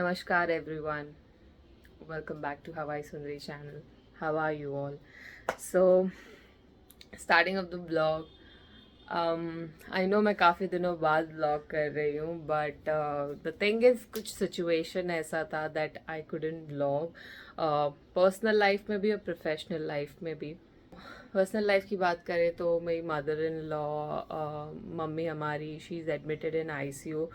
Namaskar everyone. Welcome back to Hawaii Sundari channel. How are you all? So, starting of the vlog. I know मैं काफ़ी दिनों बाद vlog कर रही हूँ but the thing is कुछ situation ऐसा था that I couldn't vlog. Personal life में भी और professional life में भी. पर्सनल लाइफ की बात करें तो मेरी मदर इन लॉ मम्मी हमारी she is admitted in ICU.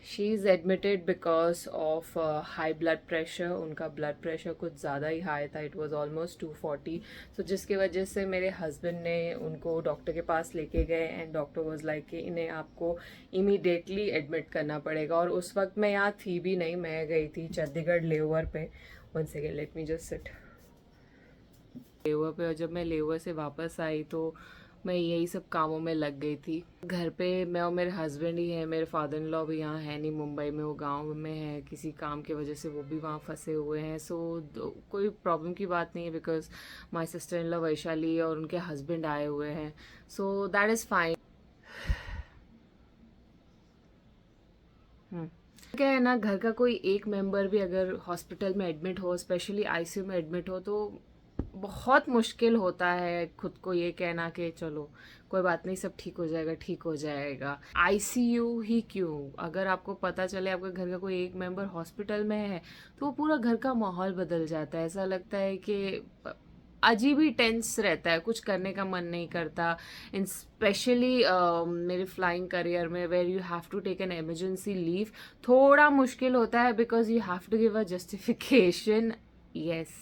She is admitted because of high blood pressure. उनका ब्लड प्रेशर कुछ ज़्यादा ही हाई था. It was almost 240. सो जिसकी वजह से मेरे हस्बैंड ने उनको डॉक्टर के पास लेके गए एंड डॉक्टर वाज लाइक कि इन्हें आपको इमीडिएटली एडमिट करना पड़ेगा. और उस वक्त मैं यहाँ थी भी नहीं. मैं गई थी चंडीगढ़ लेवर पे. One second, let me just sit. लेवर पे. और जब मैं लेवर से वापस आई तो मैं यही सब कामों में लग गई थी. घर पे मैं और मेरे हस्बैंड ही हैं. मेरे फादर इन लॉ भी यहाँ है नहीं मुंबई में. वो गांव में है. किसी काम की वजह से वो भी वहाँ फंसे हुए हैं. सो कोई प्रॉब्लम की बात नहीं है because my sister in law Vaishali और उनके हस्बैंड आए हुए हैं. So that is fine. क्या है ना, घर का कोई एक मेंबर भी अगर हॉस्पिटल में एडमिट हो, स्पेशली आईसीयू में एडमिट हो, तो बहुत मुश्किल होता है खुद को ये कहना कि चलो कोई बात नहीं, सब ठीक हो जाएगा, ठीक हो जाएगा. आईसीयू ही क्यों, अगर आपको पता चले आपके घर का कोई एक मेंबर हॉस्पिटल में है तो वो पूरा घर का माहौल बदल जाता है. ऐसा लगता है कि अजीब ही टेंस रहता है. कुछ करने का मन नहीं करता. इन स्पेशली मेरे फ्लाइंग करियर में where you have to take an emergency leave थोड़ा मुश्किल होता है because you have to give a justification. Yes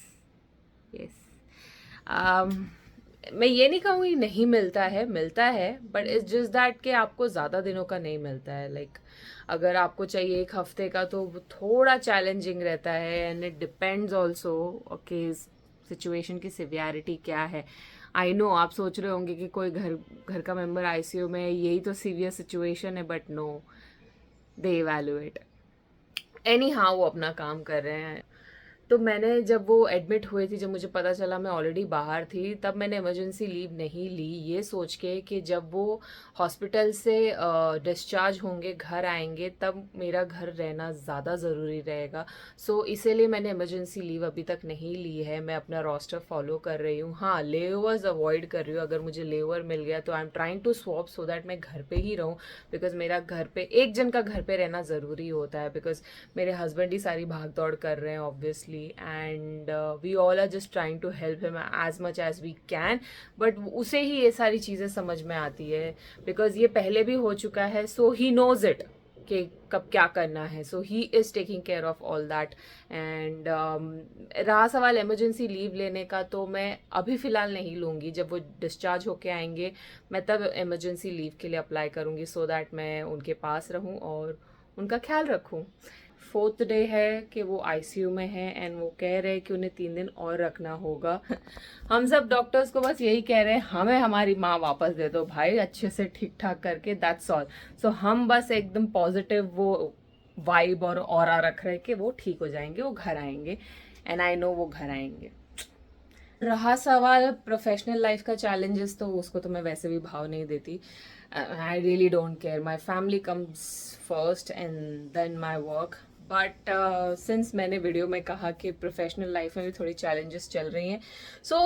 yes. मैं ये नहीं कहूँगी नहीं मिलता है, मिलता है, बट इट्स जस्ट दैट कि आपको ज़्यादा दिनों का नहीं मिलता है. लाइक अगर आपको चाहिए एक हफ्ते का तो वो थोड़ा चैलेंजिंग रहता है. And it depends also okay situation की सिवियरिटी क्या है. आई नो आप सोच रहे होंगे कि कोई घर घर का मेंबर आईसीयू में है, यही तो सीवियर सिचुएशन है. But no, they evaluate. Anyhow वो अपना काम कर रहे हैं. तो मैंने जब वो एडमिट हुए थी, जब मुझे पता चला मैं ऑलरेडी बाहर थी, तब मैंने इमरजेंसी लीव नहीं ली ये सोच के कि जब वो हॉस्पिटल से डिस्चार्ज होंगे, घर आएंगे, तब मेरा घर रहना ज़्यादा ज़रूरी रहेगा. सो इसीलिए मैंने इमरजेंसी लीव अभी तक नहीं ली है. मैं अपना रोस्टर फॉलो कर रही हूँ. हाँ, लेओवर्स अवॉइड कर रही हूँ. अगर मुझे लेओवर मिल गया तो I am trying to swap so that मैं घर पे ही रहूँ. बिकॉज मेरा घर पे एक जन का घर पे रहना ज़रूरी होता है. बिकॉज मेरे हस्बैंड ही सारी भाग दौड़ कर रहे हैं obviously. And we all are just trying to help him as much as we can. But उसे ही ये सारी चीज़ें समझ में आती है बिकॉज ये पहले भी हो चुका है. सो ही नोज इट कि कब क्या करना है. So he is taking care of all that. And रहा सवाल इमरजेंसी लीव लेने का, तो मैं अभी फ़िलहाल नहीं लूँगी. जब वो डिस्चार्ज होके आएंगे मैं तब इमरजेंसी लीव के लिए अप्लाई करूँगी सो दैट मैं उनके पास रहूँ और उनका ख्याल रखूँ. 4th डे है कि वो आईसीयू में है एंड वो कह रहे हैं कि उन्हें 3 दिन और रखना होगा. हम सब डॉक्टर्स को बस यही कह रहे हैं, हमें हमारी माँ वापस दे दो भाई, अच्छे से ठीक ठाक करके. That's all. सो हम बस एकदम पॉजिटिव वो वाइब और ऑरा रख रहे हैं कि वो ठीक हो जाएंगे, वो घर आएंगे. एंड आई नो वो घर आएंगे. रहा सवाल प्रोफेशनल लाइफ का चैलेंजेस, तो उसको तो मैं वैसे भी भाव नहीं देती. I really don't care. My family comes first and then my work. But since मैंने वीडियो में कहा कि प्रोफेशनल लाइफ में भी थोड़ी चैलेंजेस चल रही हैं. सो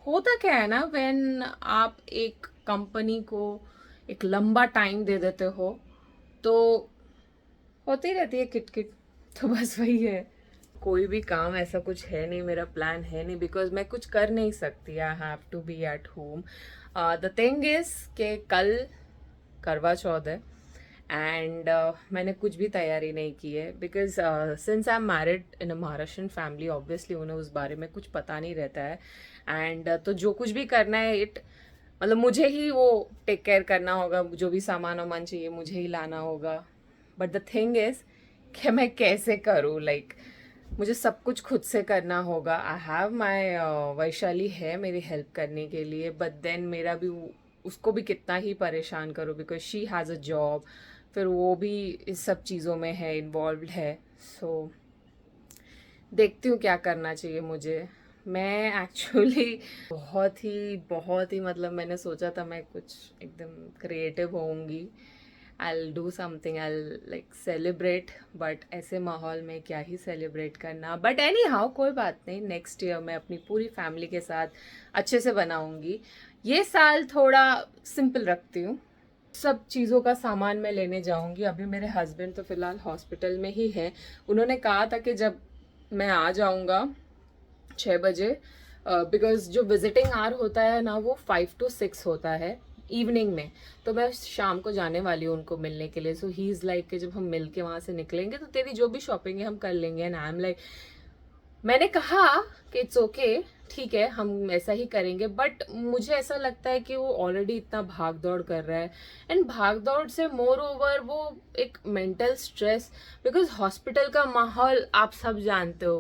होता क्या है ना, व्हेन आप एक कंपनी को एक लंबा टाइम दे देते हो तो होती रहती है किटकिट. तो बस वही है. कोई भी काम ऐसा कुछ है नहीं, मेरा प्लान है नहीं बिकॉज मैं कुछ कर नहीं सकती. I have to be at home. The thing is कि कल करवा चौथ है एंड मैंने कुछ भी तैयारी नहीं की है because since I am married in a Maharashtrian family, obviously उन्हें उस बारे में कुछ पता नहीं रहता है. एंड तो जो कुछ भी करना है इट मतलब मुझे ही वो टेक केयर करना होगा. जो भी सामान वामान चाहिए मुझे ही लाना होगा. बट द थिंग इज कि मैं कैसे करूँ. लाइक मुझे सब कुछ खुद से करना होगा. आई हैव माई वैशाली है मेरी हेल्प करने के लिए. बट देन मेरा भी उसको भी कितना ही परेशान करो because she has a job. फिर वो भी इस सब चीज़ों में है, इन्वॉल्व है. सो देखती हूँ क्या करना चाहिए मुझे. मैं एक्चुअली बहुत ही मतलब मैंने सोचा था मैं कुछ एकदम creative होऊंगी. I'll do something, I'll like celebrate, but ऐसे माहौल में क्या ही सेलिब्रेट करना. बट एनी हाउ कोई बात नहीं, नेक्स्ट ईयर मैं अपनी पूरी फैमिली के साथ अच्छे से बनाऊंगी. ये साल थोड़ा सिंपल रखती हूँ. सब चीज़ों का सामान मैं लेने जाऊंगी. अभी मेरे हस्बैंड तो फिलहाल हॉस्पिटल में ही है. उन्होंने कहा था कि जब मैं आ जाऊंगा 6 बजे, बिकॉज जो विजिटिंग आवर होता है ना वो 5 to 6 होता है इवनिंग में. तो मैं शाम को जाने वाली हूँ उनको मिलने के लिए. सो ही इज़ लाइक कि जब हम मिल के वहाँ से निकलेंगे तो तेरी जो भी शॉपिंग है हम कर लेंगे. एंड आई एम लाइक, मैंने कहा कि इट्स ओके, ठीक है हम ऐसा ही करेंगे. बट मुझे ऐसा लगता है कि वो ऑलरेडी इतना भाग दौड़ कर रहा है. एंड भाग दौड़ से मोर ओवर वो एक मेंटल स्ट्रेस, बिकॉज हॉस्पिटल का माहौल आप सब जानते हो,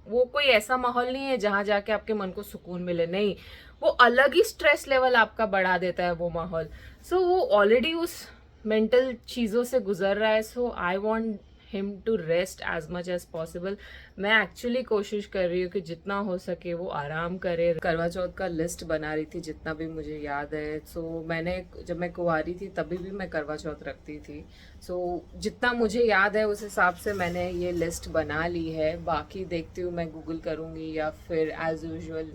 वो कोई ऐसा माहौल नहीं है जहाँ जाके आपके मन को सुकून मिले. नहीं, वो अलग ही स्ट्रेस लेवल आपका बढ़ा देता है वो माहौल. सो वो ऑलरेडी उस मेंटल चीज़ों से गुजर रहा है. So I want him to rest as much as possible. मैं एक्चुअली कोशिश कर रही हूँ कि जितना हो सके वो आराम करे. करवा चौथ का लिस्ट बना रही थी जितना भी मुझे याद है. सो मैंने जब मैं कुंवारी थी तभी भी मैं करवा चौथ रखती थी. सो जितना मुझे याद है उस हिसाब से मैंने ये लिस्ट बना ली है. बाकी देखती हूँ, मैं गूगल करूँगी या फिर एज यूजल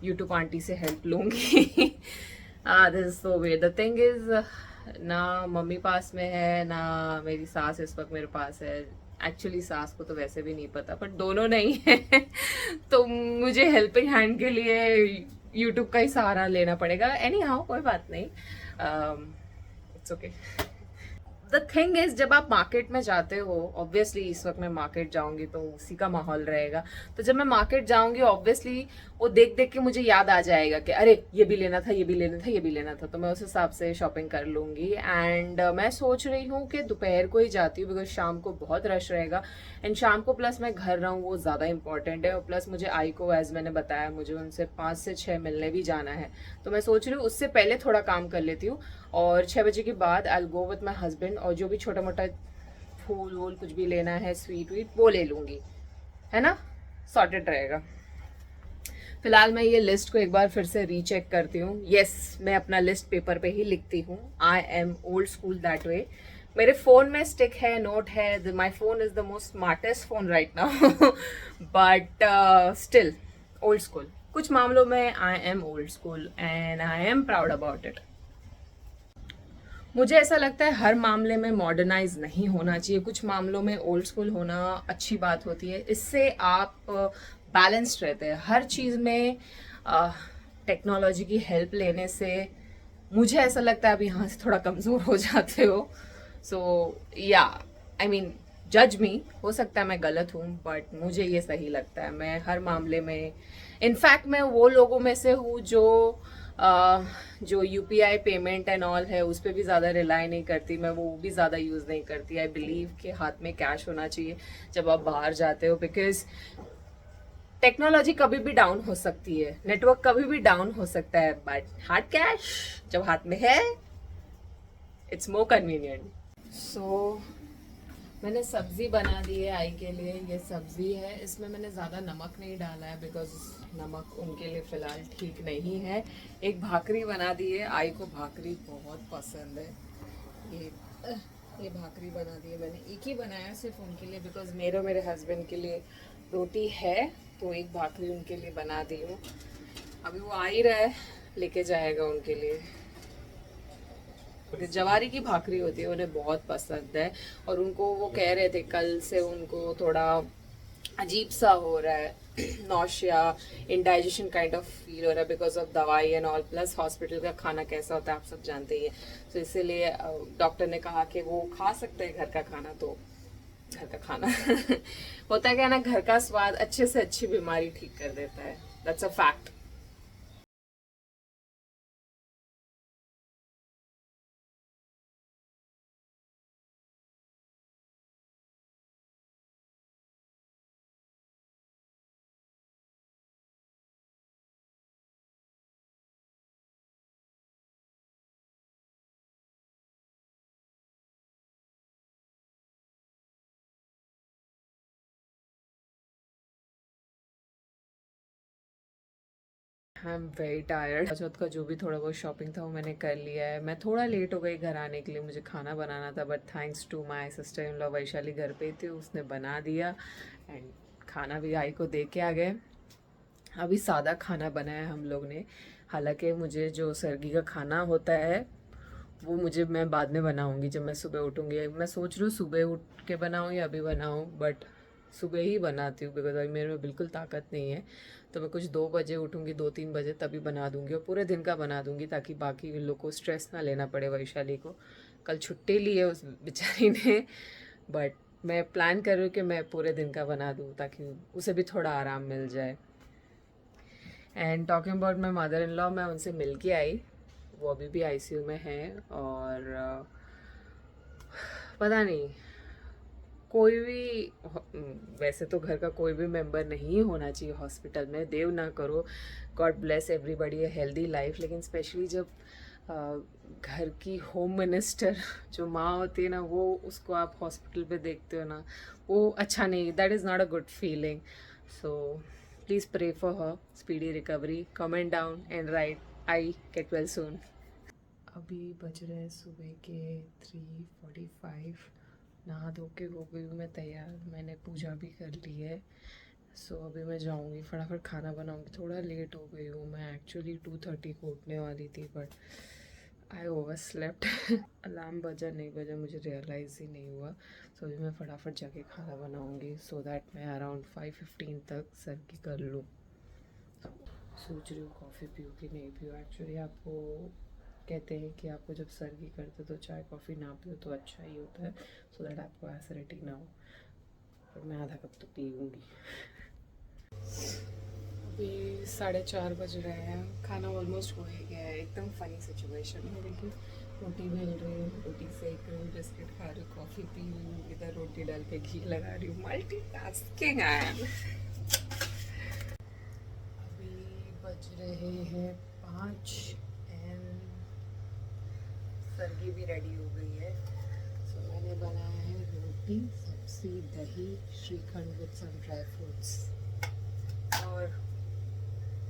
यूट्यूब आंटी से हेल्प लूँगी. This is so weird. The thing is, ना मम्मी पास में है ना मेरी सास इस वक्त मेरे पास है. एक्चुअली सास को तो वैसे भी नहीं पता, बट दोनों नहीं है. तो मुझे हेल्पिंग हैंड के लिए यूट्यूब का ही सहारा लेना पड़ेगा. एनी हाउ कोई बात नहीं, it's okay. The thing is, जब आप मार्केट में जाते हो, ऑब्वियसली इस वक्त मैं मार्केट जाऊंगी तो उसी का माहौल रहेगा. तो जब मैं मार्केट जाऊंगी ऑब्वियसली वो देख देख के मुझे याद आ जाएगा कि अरे ये भी लेना था, ये भी लेना था, ये भी लेना था. तो मैं उस हिसाब से शॉपिंग कर लूंगी. एंड मैं सोच रही हूँ कि दोपहर को ही जाती हूँ, बिकॉज शाम को बहुत रश रहेगा. एंड शाम को प्लस मैं घर रहूँ वो ज़्यादा इंपॉर्टेंट है. और प्लस मुझे आई को, एज मैंने बताया, मुझे उनसे 5 से 6 मिलने भी जाना है. तो मैं सोच रही हूँ उससे पहले थोड़ा काम कर लेती हूँ. और 6 बजे के बाद आई गो विथ माई हस्बैंड, और जो भी छोटा मोटा फूल वूल कुछ भी लेना है, स्वीट वीट, वो ले लूँगी. है ना, सॉर्टेड रहेगा. फिलहाल मैं ये लिस्ट को एक बार फिर से रीचेक करती हूँ. यस, मैं अपना लिस्ट पेपर पे ही लिखती हूँ. I am old school that way. मेरे फोन में स्टिक है, नोट है. My phone is the most smartest phone right now. But still old school. कुछ मामलों में I am old school and I am proud about it. मुझे ऐसा लगता है हर मामले में मॉडर्नाइज नहीं होना चाहिए. कुछ मामलों में ओल्ड स्कूल होना अच्छी बात होती है. इससे आप बैलेंस्ड रहते हैं हर चीज़ में. टेक्नोलॉजी की हेल्प लेने से मुझे ऐसा लगता है आप यहाँ से थोड़ा कमज़ोर हो जाते हो. सो या, आई मीन, जज मी, हो सकता है मैं गलत हूँ, बट मुझे ये सही लगता है. मैं हर मामले में, इनफैक्ट मैं वो लोगों में से हूँ जो यूपीआई पेमेंट एंड ऑल है उस पर भी ज़्यादा रिलाई नहीं करती. मैं वो भी ज़्यादा यूज़ नहीं करती. आई बिलीव कि हाथ में कैश होना चाहिए जब आप बाहर जाते हो, बिकॉज टेक्नोलॉजी कभी भी डाउन हो सकती है, नेटवर्क कभी भी डाउन हो सकता है, बट हार्ड कैश जब हाथ में है, इट्स मोर कन्वीनियंट. सो मैंने सब्जी बना दी है आई के लिए. ये सब्जी है, इसमें मैंने ज़्यादा नमक नहीं डाला है बिकॉज नमक उनके लिए फ़िलहाल ठीक नहीं है. एक भाकरी बना दी है, आई को भाकरी बहुत पसंद है. ये ये भाकरी बना दी है मैंने. एक ही बनाया सिर्फ उनके लिए, बिकॉज मेरे हस्बैंड के लिए रोटी है, तो एक भाकरी उनके लिए बना दी हूँ. अभी वो आ ही रहा है, लेके जाएगा उनके लिए. जवारी की भाकरी होती है, उन्हें बहुत पसंद है. और उनको वो कह रहे थे कल से उनको थोड़ा अजीब सा हो रहा है, nausea, indigestion kind of feel हो रहा है बिकॉज ऑफ दवाई एंड ऑल. प्लस हॉस्पिटल का खाना कैसा होता है आप सब जानते ही हैं. तो इसीलिए डॉक्टर ने कहा कि वो खा सकते हैं घर का खाना. तो घर का खाना होता है क्या ना, घर का स्वाद अच्छे से अच्छी बीमारी ठीक कर देता है. That's a fact. I am very tired. चौथ का जो भी थोड़ा बहुत शॉपिंग था वो मैंने कर लिया है। मैं थोड़ा लेट हो गई घर आने के लिए, मुझे खाना बनाना था, but thanks to my sister in law Vaishali घर पे ही थी, उसने बना दिया एंड खाना भी आई को दे के आ गए। अभी सादा खाना बनाया हम लोग ने, हालांकि मुझे जो सर्गी का खाना होता है वो मैं बाद में बनाऊंगी जब मैं सुबह उठूंगी। मैं सोच रही हूँ सुबह उठ के बनाऊँ या अभी बनाऊँ, बट सुबह ही बनाती हूँ बिकॉज अभी मेरे में बिल्कुल ताकत नहीं है। तो मैं कुछ 2 बजे उठूँगी, 2-3 बजे तभी बना दूँगी और पूरे दिन का बना दूँगी ताकि बाकी लोग को स्ट्रेस ना लेना पड़े। वैशाली को कल छुट्टी ली है उस बेचारी ने, बट मैं प्लान कर रही हूँ कि मैं पूरे दिन का बना दूँ ताकि उसे भी थोड़ा आराम मिल जाए। And talking about my mother in law, मैं उनसे मिल के आई, वो अभी भी आईसीयू में है। और पता नहीं, कोई भी वैसे तो घर का कोई भी मेंबर नहीं होना चाहिए हॉस्पिटल में, देव ना करो, God bless everybody a healthy life, लेकिन स्पेशली जब घर की होम मिनिस्टर जो माँ होती है ना, वो उसको आप हॉस्पिटल पे देखते हो ना, वो अच्छा नहीं, that is not a good feeling. So please pray for her speedy recovery, comment down and write I get well soon. अभी बज रहे हैं सुबह के 3:45, नहा धो के हो गई हूँ मैं तैयार, मैंने पूजा भी कर ली है। सो अभी मैं जाऊँगी फटाफट खाना बनाऊँगी। थोड़ा लेट हो गई हूँ, मैं एक्चुअली 2:30 को उठने वाली थी but I over slept. Alarm बजा नहीं बजा मुझे रियलाइज़ ही नहीं हुआ। सो अभी मैं फटाफट जाके खाना बनाऊँगी सो दैट मैं अराउंड 5:15 तक सर की कर लूँ। सोच रही हूँ कॉफ़ी पीऊँ कि नहीं पीऊँ। एक्चुअली आपको कहते हैं कि आपको जब सर्दी करते तो चाय कॉफ़ी ना पियो तो अच्छा ही होता है, सो दैट आपको एसिडिटी ना हो, पर मैं आधा कप तो पीऊँगी। अभी 4:30 बज रहे हैं, खाना ऑलमोस्ट हो ही गया है। एकदम फ़नी सिचुएशन है, देखिए रोटी बेल रही हूँ, रोटी सेक रही हूँ, बिस्किट खा रही हूँ, कॉफ़ी पी रही हूँ, इधर रोटी डाल के घी लगा रही हूँ, मल्टीटास्किंग आई एम। अभी बज रहे हैं 5 एंड सर्गी भी रेडी हो गई है। सो मैंने बनाया है रोटी, सब्जी, दही, shrikhand with some dry fruits और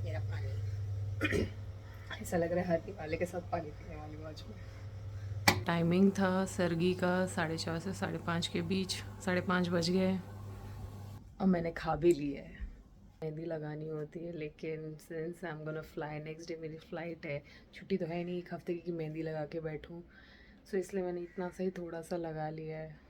मेरा पानी। ऐसा लग रहा है हर दिवाली के साथ पानी पीने वाली आज में। टाइमिंग था सर्गी का 4:30 से 5:30 के बीच, 5:30 बज गए और मैंने खा भी लिया है। मेहंदी लगानी होती है लेकिन since I am gonna fly next day, मेरी फ़्लाइट है, छुट्टी तो है नहीं एक हफ्ते की मेहंदी लगा के बैठूं, सो इसलिए मैंने इतना सही थोड़ा सा लगा लिया है।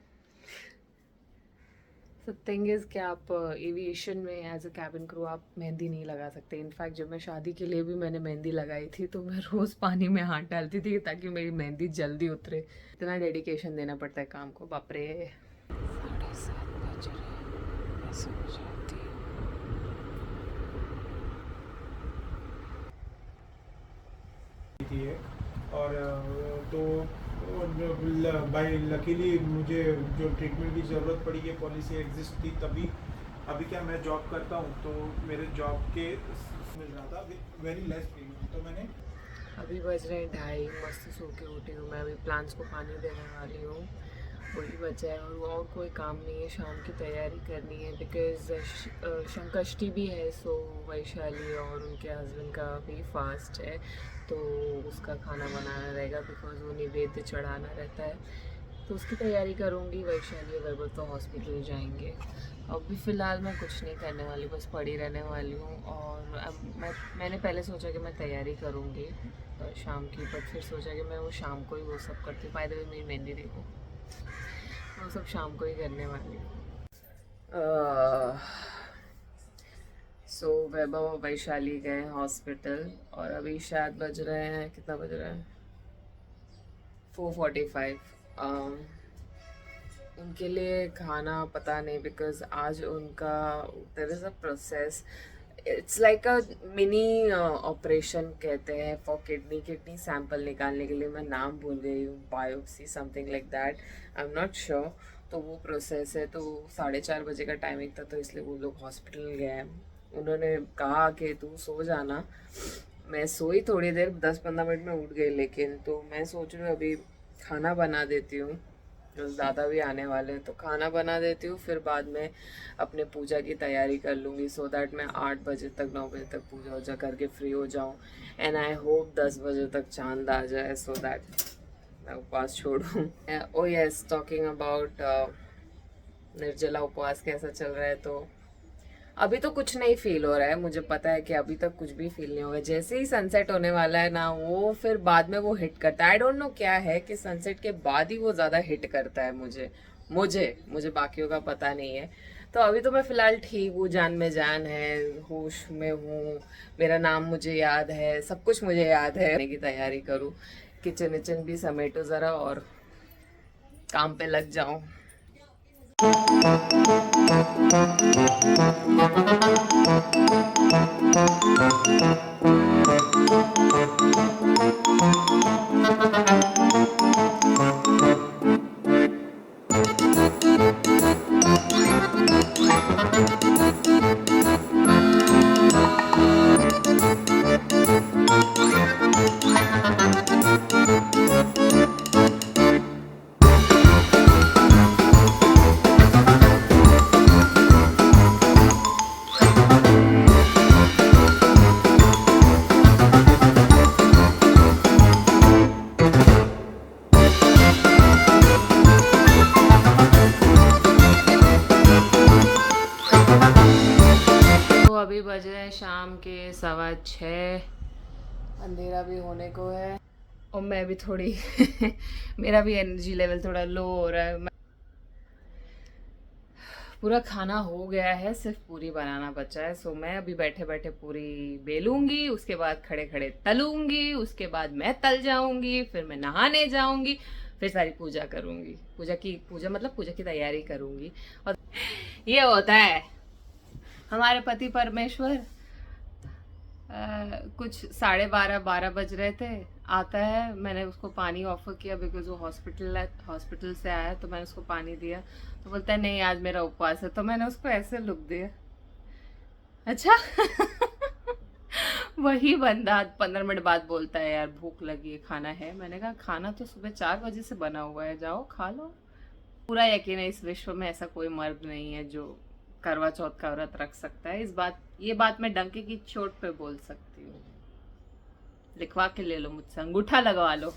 सो थिंग इज़ कि आप एविएशन में एज अ कैबिन क्रू आप मेहंदी नहीं लगा सकते। इनफैक्ट जब मैं शादी के लिए भी मैंने मेहंदी लगाई थी तो मैं रोज़ पानी में हाथ डालती थी ताकि मेरी मेहंदी जल्दी उतरे। इतना डेडिकेशन देना पड़ता है काम को, बाप रे। 7:30 बज रहे हैं, मैं सो जाती हूँ। थी है और तो बाई लकीली मुझे जो ट्रीटमेंट की ज़रूरत पड़ी है पॉलिसी एग्जिस्ट थी तभी। अभी क्या मैं जॉब करता हूँ तो मेरे जॉब के मिल रहा था विद वेरी लेस प्रीमियम, तो मैंने अभी बज रहे हैं 2:30, मस्त सो के उठी हूँ मैं। अभी प्लांट्स को पानी देने वाली हूँ, वही बचा है और कोई काम नहीं है। शाम की तैयारी करनी है बिकॉज संकष्टी भी है, सो वैशाली और उनके हस्बैंड का भी फास्ट है तो उसका खाना बनाना रहेगा बिकॉज वो निवेद्य चढ़ाना रहता है, तो उसकी तैयारी करूँगी। वैशाली और वैभव तो हॉस्पिटल जाएंगे। अभी फ़िलहाल मैं कुछ नहीं करने वाली, बस पड़ी रहने वाली हूँ। और अब मैंने पहले सोचा कि मैं तैयारी करूँगी शाम की, बट फिर सोचा कि मैं वो शाम को ही वो सब करती हूँ। बाय द वे मेरी मेहंदी देखो, वो सब शाम को ही करने वाली हूँ। सो वैभव और वैशाली गए हॉस्पिटल और अभी शायद बज रहे हैं, कितना बज रहा है, 4:45। उनके लिए खाना पता नहीं बिकॉज आज उनका there is a process, it's like a mini operation कहते हैं फॉर किडनी सैंपल निकालने के लिए। मैं नाम भूल गई हूँ, biopsy something like that, I am not sure. तो वो प्रोसेस है, तो 4:30 बजे का टाइमिंग था तो इसलिए वो लोग हॉस्पिटल गए। उन्होंने कहा कि तू सो जाना। मैं सोई थोड़ी देर, 10-15 मिनट में उठ गई, लेकिन तो मैं सोच रही हूँ अभी खाना बना देती हूँ ज़्यादा भी आने वाले हैं, तो खाना बना देती हूँ, फिर बाद में अपने पूजा की तैयारी कर लूँगी, सो दैट मैं 8 बजे तक 9 बजे तक पूजा वूजा करके फ्री हो जाऊँ। एंड आई होप 10 बजे तक चांद आ जाए, सो दैट मैं उपवास छोड़ूँ। ओ यस, टॉकिंग अबाउट निर्जला उपवास कैसा चल रहा है, तो अभी तो कुछ नहीं फील हो रहा है, मुझे पता है कि अभी तक कुछ भी फील नहीं होगा। जैसे ही सनसेट होने वाला है ना, वो फिर बाद में वो हिट करता है। आई डोंट नो क्या है कि सनसेट के बाद ही वो ज़्यादा हिट करता है मुझे मुझे मुझे बाकियों का पता नहीं है। तो अभी तो मैं फ़िलहाल ठीक हूँ, जान में जान है, होश में हूँ, मेरा नाम मुझे याद है, सब कुछ मुझे याद है। आने की तैयारी करूँ, किचन विचन भी समेटो ज़रा और काम पे लग जाऊँ। तो अभी बज रहे हैं शाम के 6:15, अंधेरा भी होने को है और मैं भी थोड़ी मेरा भी एनर्जी लेवल थोड़ा लो हो रहा है। पूरा खाना हो गया है, सिर्फ पूरी बनाना बचा है। सो मैं अभी बैठे बैठे पूरी बेलूंगी, उसके बाद खड़े खड़े तलूंगी, उसके बाद मैं तल जाऊंगी, फिर मैं नहाने जाऊंगी, फिर सारी पूजा करूंगी, पूजा की तैयारी करूंगी। और ये होता है हमारे पति परमेश्वर। कुछ 12:30 बज रहे थे, आता है, मैंने उसको पानी ऑफर किया बिकॉज वो हॉस्पिटल से आया, तो मैंने उसको पानी दिया, तो बोलता है नहीं आज मेरा उपवास है, तो मैंने उसको ऐसे लुक दिया। अच्छा वही बंदा 15 मिनट बाद बोलता है यार भूख लगी है, खाना है। मैंने कहा खाना तो सुबह 4 बजे से बना हुआ है, जाओ खा लो। पूरा यकीन है इस विश्व में ऐसा कोई मर्द नहीं है जो करवा चौथ का व्रत रख सकता है। ये बात मैं डंके की चोट पे बोल सकती हूँ। लिखवा के ले लो मुझसे, अंगूठा लगवा लो।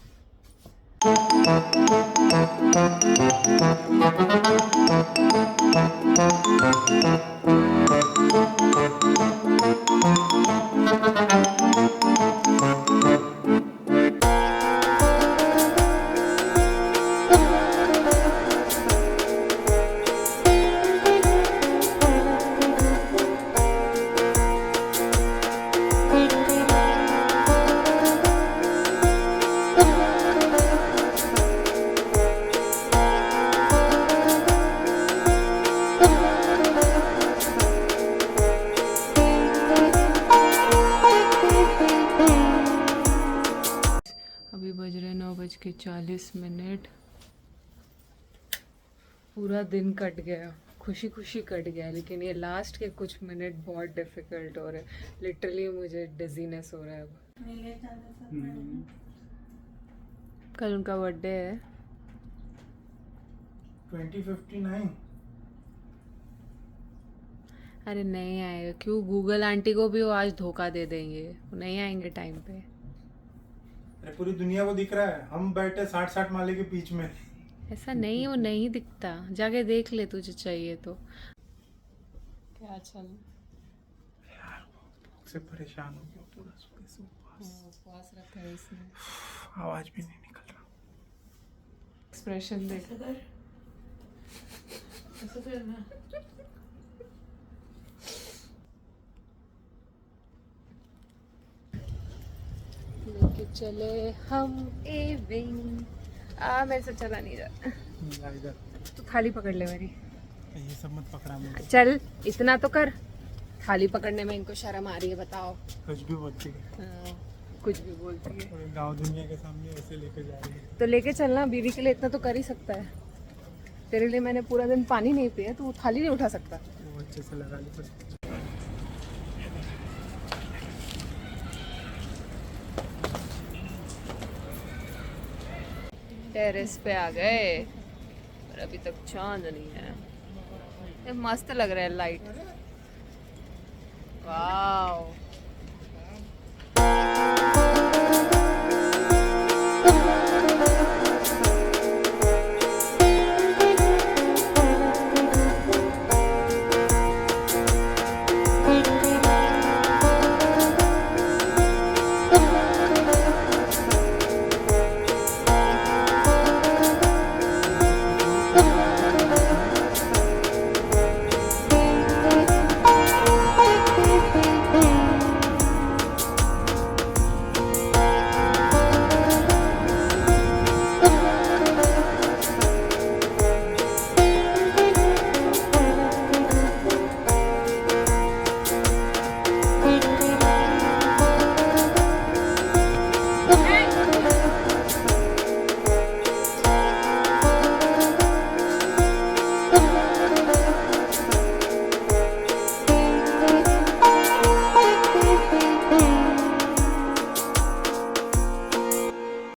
अभी बज रहे 9:40। पूरा दिन कट गया, खुशी खुशी कट गया, लेकिन ये लास्ट के कुछ मिनट बहुत डिफिकल्ट हो रहे हैं। लिटरली मुझे डिजीनेस हो रहा है अब। कल उनका बर्थडे है। 2059। अरे नहीं आएगा क्यों, गूगल आंटी को भी वो आज धोखा दे देंगे, वो नहीं आएंगे टाइम पे। अरे पूरी दुनिया को दिख रहा है, हम बैठे 60 माले के बीच में। ऐसा नहीं, वो नहीं दिखता, जाके देख ले तुझे चाहिए तो। क्या चल यार भूख से परेशान हो गया पूरा, सुबह से उपवास रखा है इसने। आवाज भी नहीं निकल रहा। एक्सप्रेशन देख। लेके चले हम ए विंग। मेरे से चला नहीं जा। इधर तू थाली पकड़ ले मेरी। ये सब मत पकड़ा मुझे। चल इतना तो कर, थाली पकड़ने में इनको शर्म आ रही है, बताओ। कुछ भी बोलती है। हाँ, कुछ भी बोलती है। और गांव दुनिया के सामने ऐसे लेके जा रही है। तो लेके चलना, बीवी के लिए इतना तो कर ही सकता है। तेरे लिए मैंने पूरा दिन पानी नहीं पिया, तो वो थाली नहीं उठा सकता। वो अच्छे से लगा ली बस। टेरेस पे आ गए। और अभी तक चांद नहीं है। ये मस्त लग रहा है लाइट। वाओ